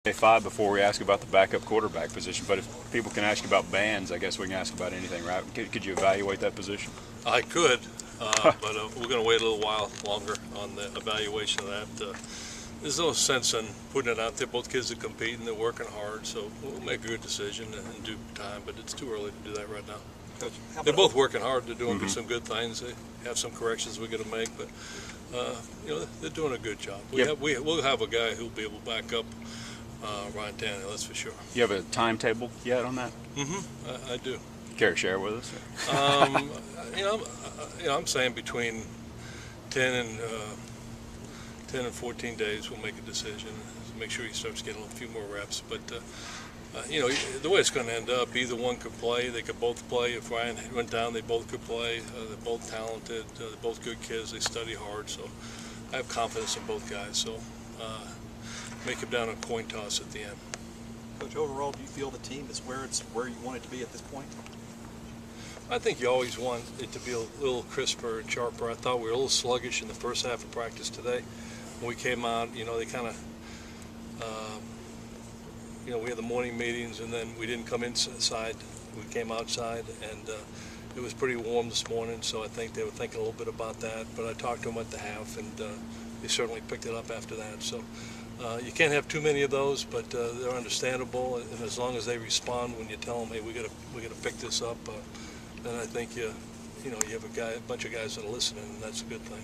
5 before we ask about the backup quarterback position, but if people can ask about bands, I guess we can ask about anything, right? Could you evaluate that position? I could, but we're going to wait a little while longer on the evaluation of that. There's no sense in putting it out there. Both kids are competing, they're working hard, so we'll make a good decision in due time, but it's too early to do that right now. Coach, they're both working hard. They're doing some good things. They have some corrections we're going to make, but they're doing a good job. We'll have a guy who'll be able to back up Ryan Tannehill, that's for sure. You have a timetable yet on that? I do. Care to share with us? I'm saying between 10 and 14 days we'll make a decision. Make sure he starts getting a few more reps. But the way it's going to end up, either one could play. They could both play. If Ryan went down, they both could play. They're both talented. They're both good kids. They study hard. So I have confidence in both guys. So make him down a coin toss at the end. Coach, overall, do you feel the team is where you want it to be at this point? I think you always want it to be a little crisper and sharper. I thought we were a little sluggish in the first half of practice today. When we came out, they kind of, we had the morning meetings, and then we didn't come inside. We came outside, and it was pretty warm this morning, so I think they were thinking a little bit about that. But I talked to them at the half, and they certainly picked it up after that. So you can't have too many of those, but they're understandable, and as long as they respond when you tell them, hey, we got to pick this up, then I think you have a bunch of guys that are listening, and that's a good thing.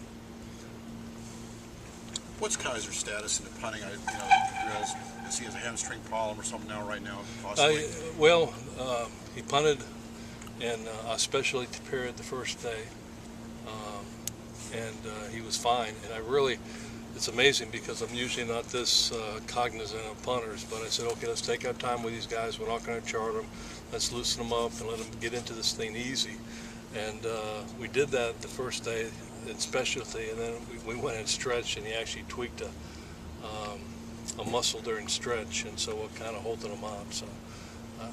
What's Kaiser's status in the punting? Does he have a hamstring problem or something right now? Possibly. He punted in a specialty period the first day, and he was fine. And it's amazing because I'm usually not this cognizant of punters, but I said, okay, let's take our time with these guys. We're not going to chart them. Let's loosen them up and let them get into this thing easy. And we did that the first day in specialty, and then we went and stretched, and he actually tweaked a muscle during stretch, and so we're kind of holding him on. So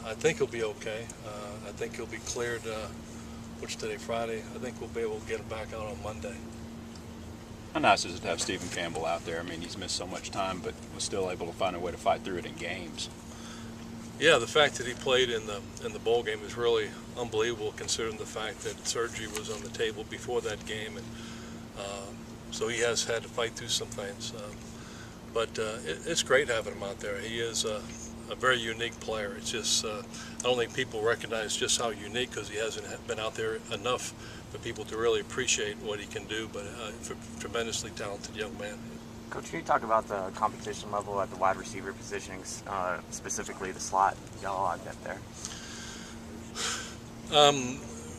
I think he'll be okay. I think he'll be cleared, which today, Friday. I think we'll be able to get him back out on Monday. How nice is it to have Stephen Campbell out there? I mean, he's missed so much time, but was still able to find a way to fight through it in games. Yeah, the fact that he played in the bowl game is really unbelievable, considering the fact that surgery was on the table before that game, and so he has had to fight through some things. But it's great having him out there. He is a very unique player. It's just I don't think people recognize just how unique, because he hasn't been out there enough for people to really appreciate what he can do. But a tremendously talented young man. Coach, can you talk about the competition level at the wide receiver positionings, specifically the slot? Y'all a lot of depth there.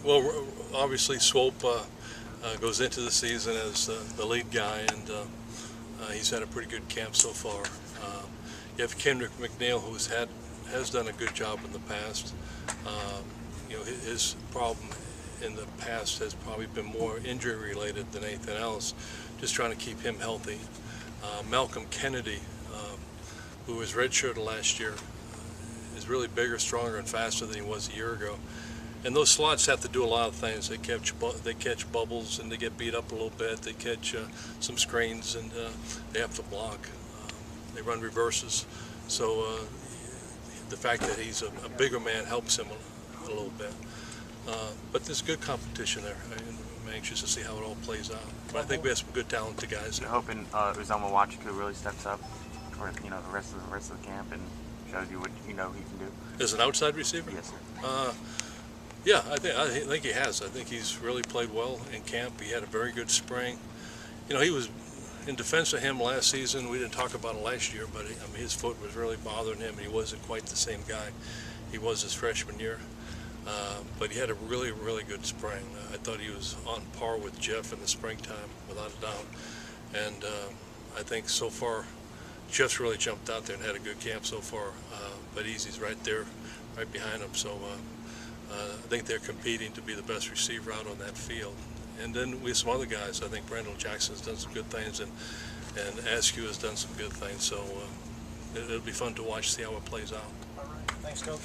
Well, obviously Swope goes into the season as the lead guy, and he's had a pretty good camp so far. You have Kendrick McNeil, who has done a good job in the past. His problem in the past has probably been more injury related than anything else, just trying to keep him healthy. Malcolm Kennedy, who was redshirted last year, is really bigger, stronger, and faster than he was a year ago. And those slots have to do a lot of things. They catch bubbles, and they get beat up a little bit. They catch some screens, and they have to block. They run reverses. So the fact that he's a bigger man helps him a little bit. But there's good competition there. I'm anxious to see how it all plays out. But I think we have some good talented guys there. You're hoping Uzoma Wachiku really steps up for the rest of the camp and shows you what he can do. As an outside receiver? Yes, sir. Yeah, I think he has. I think he's really played well in camp. He had a very good spring. He was in defense of him last season. We didn't talk about it last year, but his foot was really bothering him, and he wasn't quite the same guy he was his freshman year. But he had a really, really good spring. I thought he was on par with Jeff in the springtime, without a doubt. And I think so far, Jeff's really jumped out there and had a good camp so far. But Easy's right there, right behind him. So I think they're competing to be the best receiver out on that field. And then we have some other guys. I think Brandon Jackson's done some good things, and Askew has done some good things. So it'll be fun to watch, see how it plays out. All right. Thanks, Coach.